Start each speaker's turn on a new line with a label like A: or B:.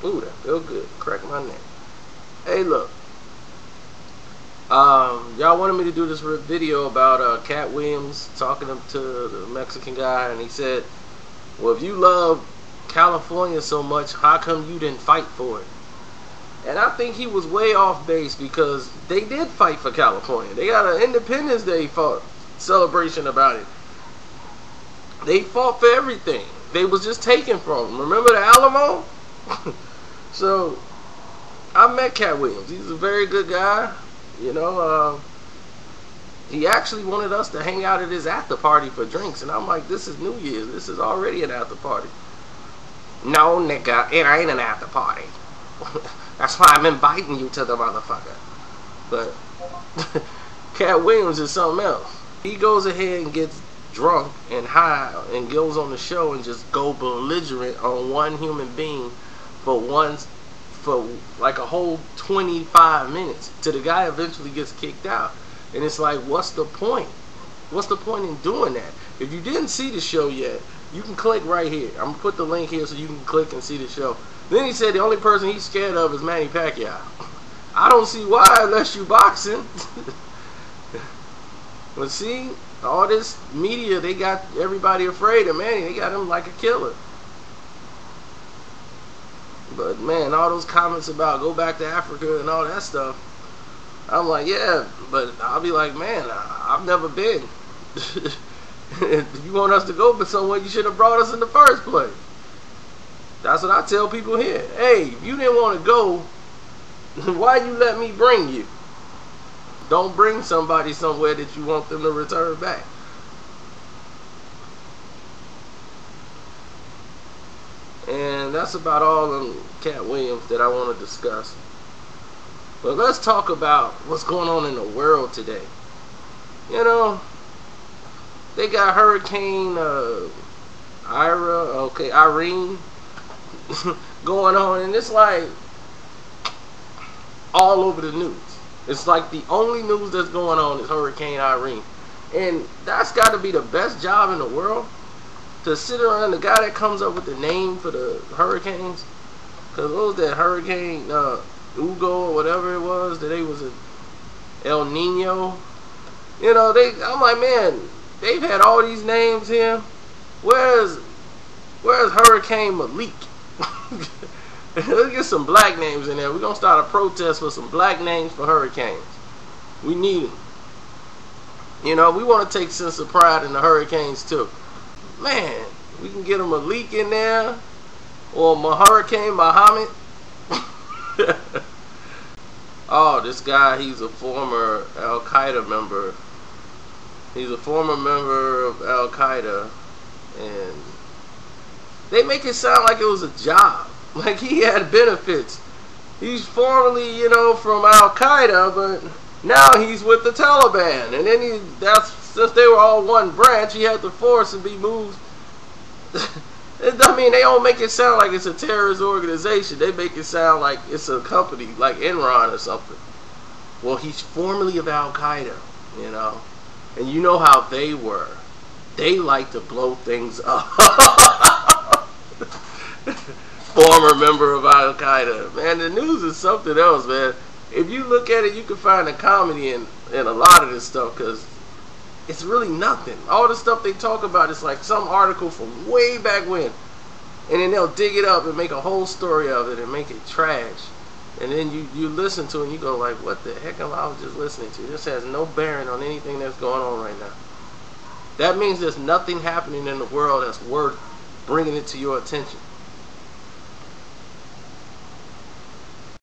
A: Ooh, that feel good. Crack my neck. Hey, look. Y'all wanted me to do this video about Katt Williams talking to the Mexican guy, and he said, well, if you love California so much, how come you didn't fight for it? And I think he was way off base, because they did fight for California. They got an Independence Day celebration about it. They fought for everything. They was just taken from them. Remember the Alamo? So, I met Katt Williams. He's a very good guy. You know, he actually wanted us to hang out at his after party for drinks. And I'm like, this is New Year's. This is already an after party. No, nigga, it ain't an after party. That's why I'm inviting you to the motherfucker. But Katt Williams is something else. He goes ahead and gets drunk and high and goes on the show and just go belligerent on one human being for like a whole 25 minutes till the guy eventually gets kicked out. And it's like, what's the point? What's the point in doing that? If you didn't see the show yet, you can click right here. I'm gonna put the link here so you can click and see the show. Then he said the only person he's scared of is Manny Pacquiao. I don't see why, unless you boxing. But see, all this media, they got everybody afraid of Manny. They got him like a killer. But man, all those comments about go back to Africa and all that stuff, I'm like, yeah, but I'll be like, man, I've never been. If you want us to go somewhere, you should have brought us in the first place. That's what I tell people here. Hey, if you didn't want to go, why you let me bring you? Don't bring somebody somewhere that you want them to return back. And that's about all on Katt Williams that I want to discuss. But let's talk about what's going on in the world today. You know, they got Hurricane Irene going on, and it's like all over the news. It's like the only news that's going on is Hurricane Irene. And that's got to be the best job in the world, to sit around the guy that comes up with the name for the hurricanes. Because what was that Hurricane Hugo or whatever it was, that they was a El Nino. You know, I'm like, man, they've had all these names here. Where's Hurricane Malik? Let's get some black names in there. We're going to start a protest for some black names for hurricanes. We need them. You know, we want to take sense of pride in the hurricanes too. Man, we can get a Malik in there, or Hurricane Muhammad. Oh, this guy, he's a former Al-Qaeda member. He's a former member of Al-Qaeda, and they make it sound like it was a job. Like he had benefits. He's formerly, you know, from Al-Qaeda, but now he's with the Taliban. And then since they were all one branch, he had to force and be moved. I mean, they don't make it sound like it's a terrorist organization. They make it sound like it's a company, like Enron or something. Well, he's formerly of Al-Qaeda, you know. And you know how they were. They like to blow things up. Former member of Al-Qaeda. Man, the news is something else, man. If you look at it, you can find a comedy in a lot of this stuff, because it's really nothing. All the stuff they talk about is like some article from way back when. And then they'll dig it up and make a whole story of it and make it trash. And then you listen to it and you go like, what the heck am I just listening to? This has no bearing on anything that's going on right now. That means there's nothing happening in the world that's worth bringing it to your attention.